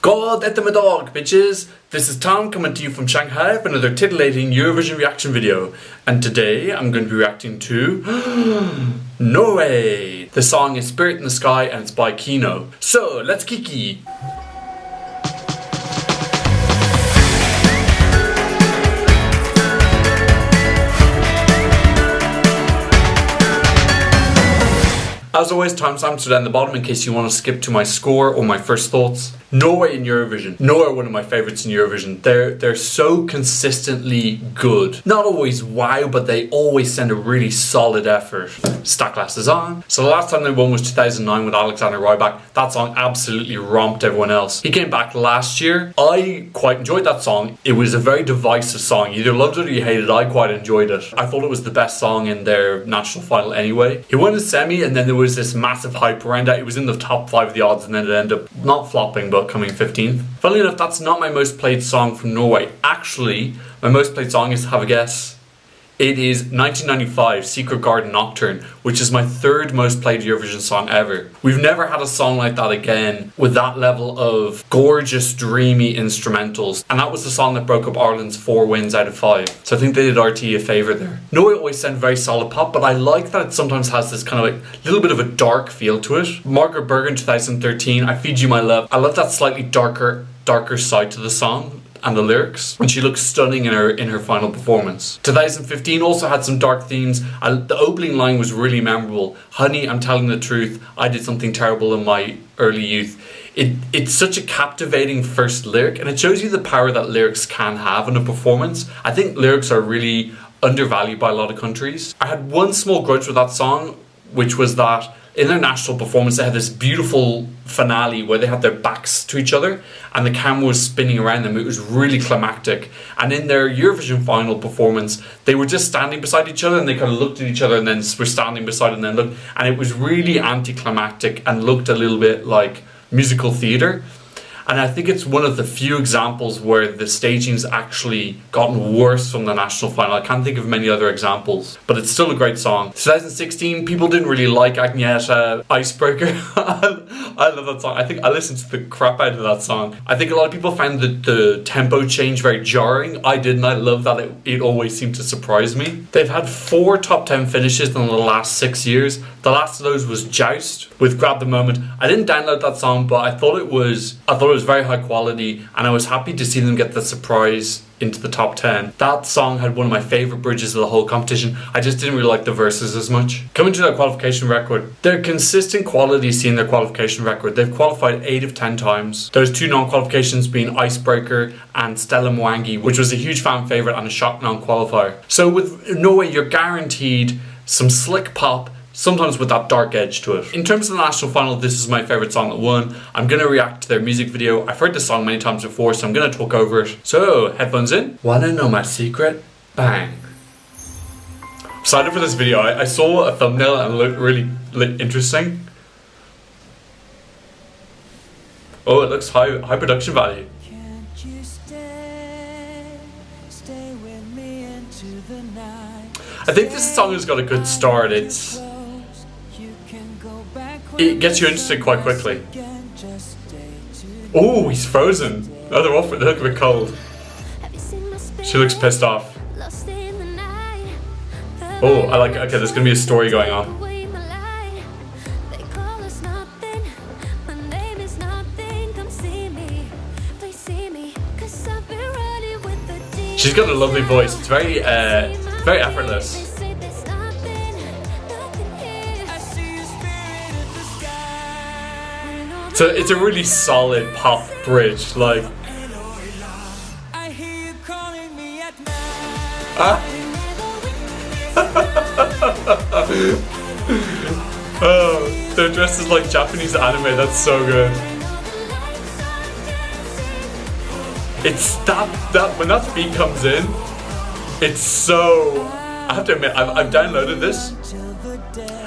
God at my dog, bitches! This is Tom coming to you from Shanghai for another titillating Eurovision reaction video. And today I'm going to be reacting to Norway! The song is Spirit in the Sky and it's by Keiino. So, let's kiki! As always, timestamps are down the bottom in case you want to skip to my score or my first thoughts. Norway in Eurovision. Norway are one of my favourites in Eurovision. They're so consistently good. Not always wow, but they always send a really solid effort. Stack glasses on. So the last time they won was 2009 with Alexander Rybak. That song absolutely romped everyone else. He came back last year. I quite enjoyed that song. It was a very divisive song. You either loved it or you hated it. I quite enjoyed it. I thought it was the best song in their national final anyway. He won his semi and then there was this massive hype around it. It was in the top 5 of the odds and then it ended up not flopping but coming 15th. Funnily enough, that's not my most played song from Norway. Actually, my most played song is, have a guess, it is 1995 Secret Garden Nocturne, which is my third most played Eurovision song ever. We've never had a song like that again with that level of gorgeous, dreamy instrumentals. And that was the song that broke up Ireland's 4 wins out of 5. So I think they did RT a favour there. Norway always send very solid pop, but I like that it sometimes has this kind of like little bit of a dark feel to it. Margaret Berger in 2013, I Feed You My Love. I love that slightly darker side to the song and the lyrics, and she looks stunning in her final performance. 2015 also had some dark themes. The opening line was really memorable. Honey, I'm telling the truth, I did something terrible in my early youth. It's such a captivating first lyric, and it shows you the power that lyrics can have in a performance. I think lyrics are really undervalued by a lot of countries. I had one small grudge with that song, which was that in their national performance they had this beautiful finale where they had their backs to each other and the camera was spinning around them. It was really climactic. And in their Eurovision final performance they were just standing beside each other and they kind of looked at each other and then were standing beside and then looked, and it was really anticlimactic and looked a little bit like musical theatre. And I think it's one of the few examples where the staging's actually gotten worse from the national final. I can't think of many other examples, but it's still a great song. 2016, people didn't really like Agnieszka Icebreaker. I love that song. I think I listened to the crap out of that song. I think a lot of people found the tempo change very jarring. I didn't. I love that it always seemed to surprise me. They've had 4 top 10 finishes in the last 6 years. The last of those was Joust with Grab the Moment. I didn't download that song, but I thought it was very high quality, and I was happy to see them get the surprise into the top 10. That song had one of my favourite bridges of the whole competition. I just didn't really like the verses as much. Coming to their qualification record, their consistent quality is seen in their qualification record. They've qualified 8 of 10 times. Those 2 non-qualifications being Icebreaker and Stella Mwangi, which was a huge fan favourite and a shock non-qualifier. So with Norway, you're guaranteed some slick pop, sometimes with that dark edge to it. In terms of the national final, this is my favourite song that won. I'm going to react to their music video. I've heard this song many times before, so I'm going to talk over it. So, headphones in. Wanna know my secret? Bang. Excited for this video. I saw a thumbnail and it looked really interesting. Oh, it looks high production value. I think this song has got a good start. It gets you interested quite quickly. Oh, he's frozen. Oh, they look a bit cold. She looks pissed off. Oh, I like it. Okay, there's gonna be a story going on. She's got a lovely voice. It's very effortless. So it's a really solid pop bridge, like. Oh, they're dressed as like Japanese anime. That's so good. It's that when that beat comes in, it's so. I have to admit, I've downloaded this.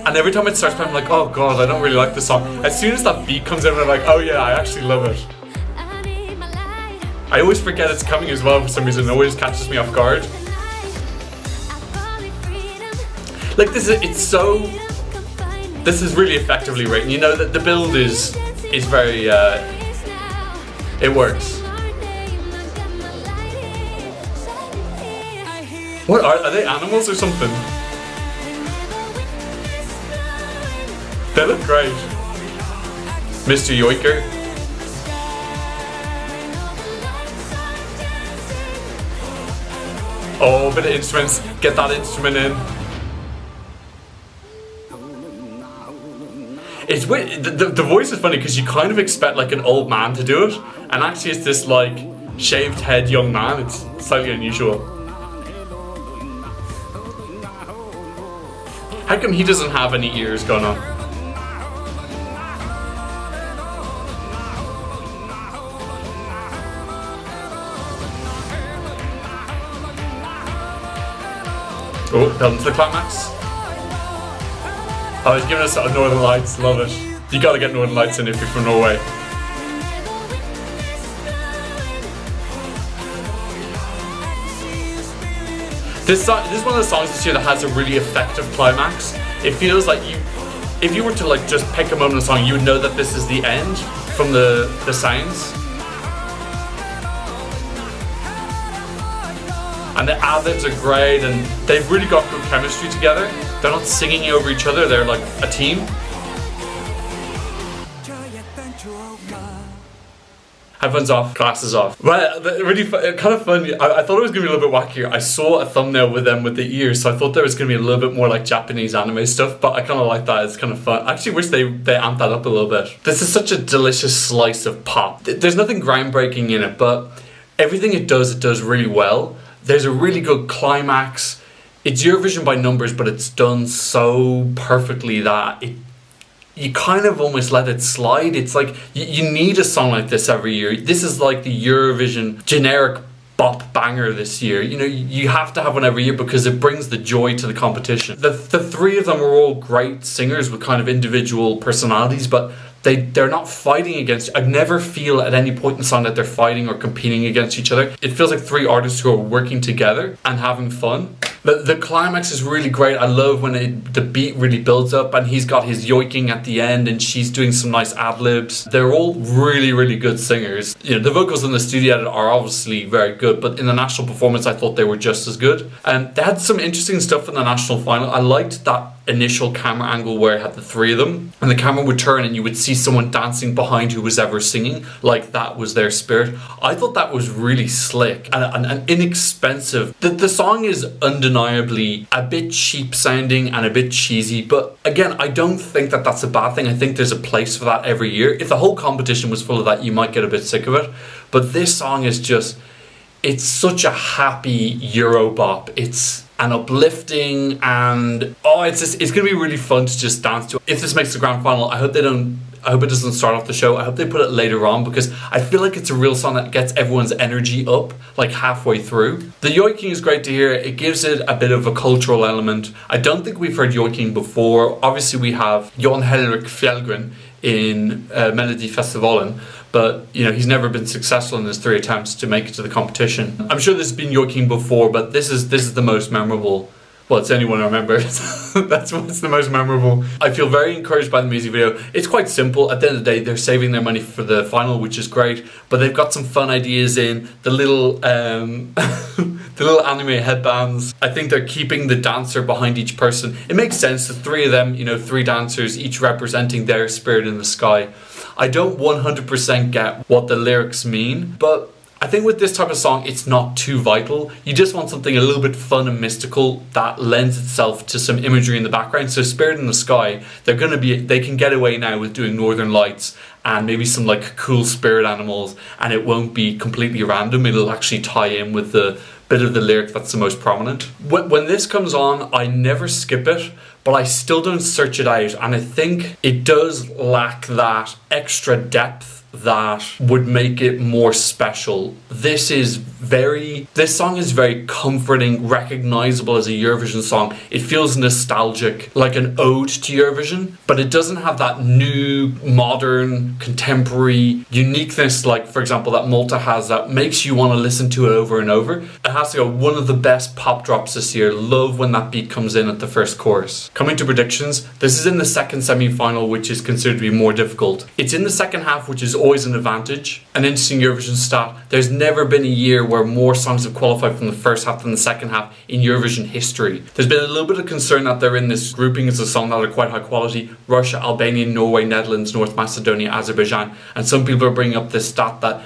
And every time it starts playing, I'm like, oh god, I don't really like this song. As soon as that beat comes in, I'm like, oh yeah, I actually love it. I always forget it's coming as well for some reason. It always catches me off guard. Like this is really effectively written. You know that the build is very It works. What are they, animals or something? They look great. Mr. Yoiker. Oh, bit of instruments. Get that instrument in. It's weird. The voice is funny because you kind of expect like an old man to do it, and actually it's this like shaved head young man. It's slightly unusual. How come he doesn't have any ears going on? Oh, building to the climax. Oh, he's giving us Northern Lights, love it. You gotta get Northern Lights in if you're from Norway. This is one of the songs this year that has a really effective climax. It feels like if you were to like just pick a moment of the song, you would know that this is the end from the sounds. And the ad-libs are great, and they've really got good chemistry together. They're not singing over each other, they're like a team. Headphones off, glasses off. Well, really kind of fun. I thought it was going to be a little bit wackier. I saw a thumbnail with them with the ears, so I thought there was going to be a little bit more like Japanese anime stuff, but I kind of like that. It's kind of fun. I actually wish they amped that up a little bit. This is such a delicious slice of pop. There's nothing groundbreaking in it, but everything it does really well. There's a really good climax. It's Eurovision by numbers, but it's done so perfectly that you kind of almost let it slide. It's like you need a song like this every year. This is like the Eurovision generic bop banger this year. You know, you have to have one every year because it brings the joy to the competition. The three of them are all great singers with kind of individual personalities, but they're not fighting against. I never feel at any point in the song that they're fighting or competing against each other. It feels like three artists who are working together and having fun. The climax is really great. I love when the beat really builds up and he's got his yoiking at the end and she's doing some nice ad-libs. They're all really, really good singers. You know, the vocals in the studio edit are obviously very good, but in the national performance I thought they were just as good. And they had some interesting stuff in the national final. I liked that initial camera angle where it had the three of them and the camera would turn and you would see someone dancing behind who was ever singing, like that was their spirit. I thought that was really slick and inexpensive. The song is undeniably a bit cheap sounding and a bit cheesy, but again, I don't think that that's a bad thing. I think there's a place for that every year. If the whole competition was full of that, you might get a bit sick of it, but this song is just, it's such a happy Eurobop. It's an uplifting and it's gonna be really fun to just dance to. If this makes the grand final, I hope it doesn't start off the show. I hope they put it later on because I feel like it's a real song that gets everyone's energy up like halfway through. The yoiking is great to hear. It gives it a bit of a cultural element. I don't think we've heard yoiking before. Obviously we have Jon Henrik Fjellgren in Melodifestivalen, but you know, he's never been successful in his 3 attempts to make it to the competition. I'm sure there's been yoiking before, but this is the most memorable. Well, it's the only one I remember. That's what's the most memorable. I feel very encouraged by the music video. It's quite simple. At the end of the day, they're saving their money for the final, which is great. But they've got some fun ideas in the little the little anime headbands. I think they're keeping the dancer behind each person. It makes sense. The 3 of them, you know, 3 dancers, each representing their spirit in the sky. I don't 100% get what the lyrics mean, but I think with this type of song, it's not too vital. You just want something a little bit fun and mystical that lends itself to some imagery in the background. So Spirit in the Sky, they can get away now with doing Northern Lights and maybe some like cool spirit animals, and it won't be completely random. It'll actually tie in with the bit of the lyric that's the most prominent. When this comes on, I never skip it, but I still don't search it out, and I think it does lack that extra depth that would make it more special. This song is very comforting, recognizable as a Eurovision song. It feels nostalgic, like an ode to Eurovision, but it doesn't have that new, modern, contemporary uniqueness, like for example that Malta has, that makes you want to listen to it over and over. It has to go one of the best pop drops this year. Love when that beat comes in at the first chorus. Coming to predictions, this is in the second semi-final, which is considered to be more difficult. It's in the second half, which is always an advantage. An interesting Eurovision stat, there's never been a year where more songs have qualified from the first half than the second half in Eurovision history. There's been a little bit of concern that they're in this grouping as a song that are quite high quality: Russia, Albania, Norway, Netherlands, North Macedonia, Azerbaijan, and some people are bringing up this stat that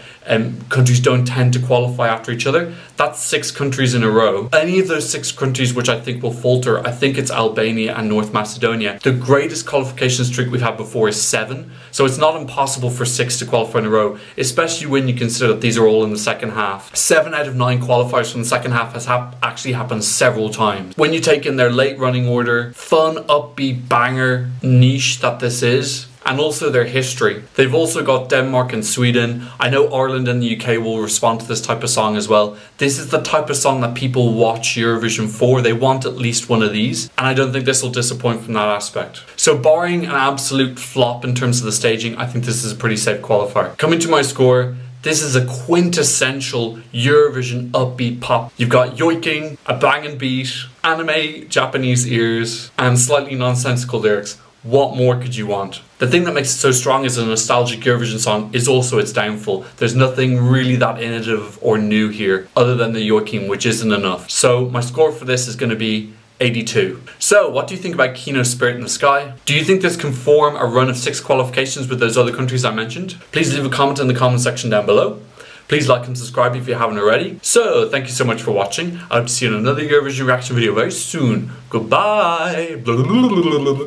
countries don't tend to qualify after each other. That's 6 countries in a row. Any of those 6 countries which I think will falter, I think it's Albania and North Macedonia. The greatest qualification streak we've had before is 7, so it's not impossible for 6 to qualify in a row, especially when you consider that these are all in the second half. 7 out of 9 qualifiers from the second half has actually happened several times. When you take in their late running order, fun, upbeat, banger niche that this is, and also their history. They've also got Denmark and Sweden. I know Ireland and the UK will respond to this type of song as well. This is the type of song that people watch Eurovision for. They want at least one of these, and I don't think this will disappoint from that aspect. So barring an absolute flop in terms of the staging, I think this is a pretty safe qualifier. Coming to my score, this is a quintessential Eurovision upbeat pop. You've got yoiking, a banging beat, anime Japanese ears, and slightly nonsensical lyrics. What more could you want? The thing that makes it so strong as a nostalgic Eurovision song is also its downfall. There's nothing really that innovative or new here other than the yoiking, which isn't enough. So my score for this is going to be 82. So what do you think about Keiino's Spirit in the Sky? Do you think this can form a run of 6 qualifications with those other countries I mentioned? Please leave a comment in the comment section down below. Please like and subscribe if you haven't already. So thank you so much for watching. I hope to see you in another Eurovision reaction video very soon. Goodbye.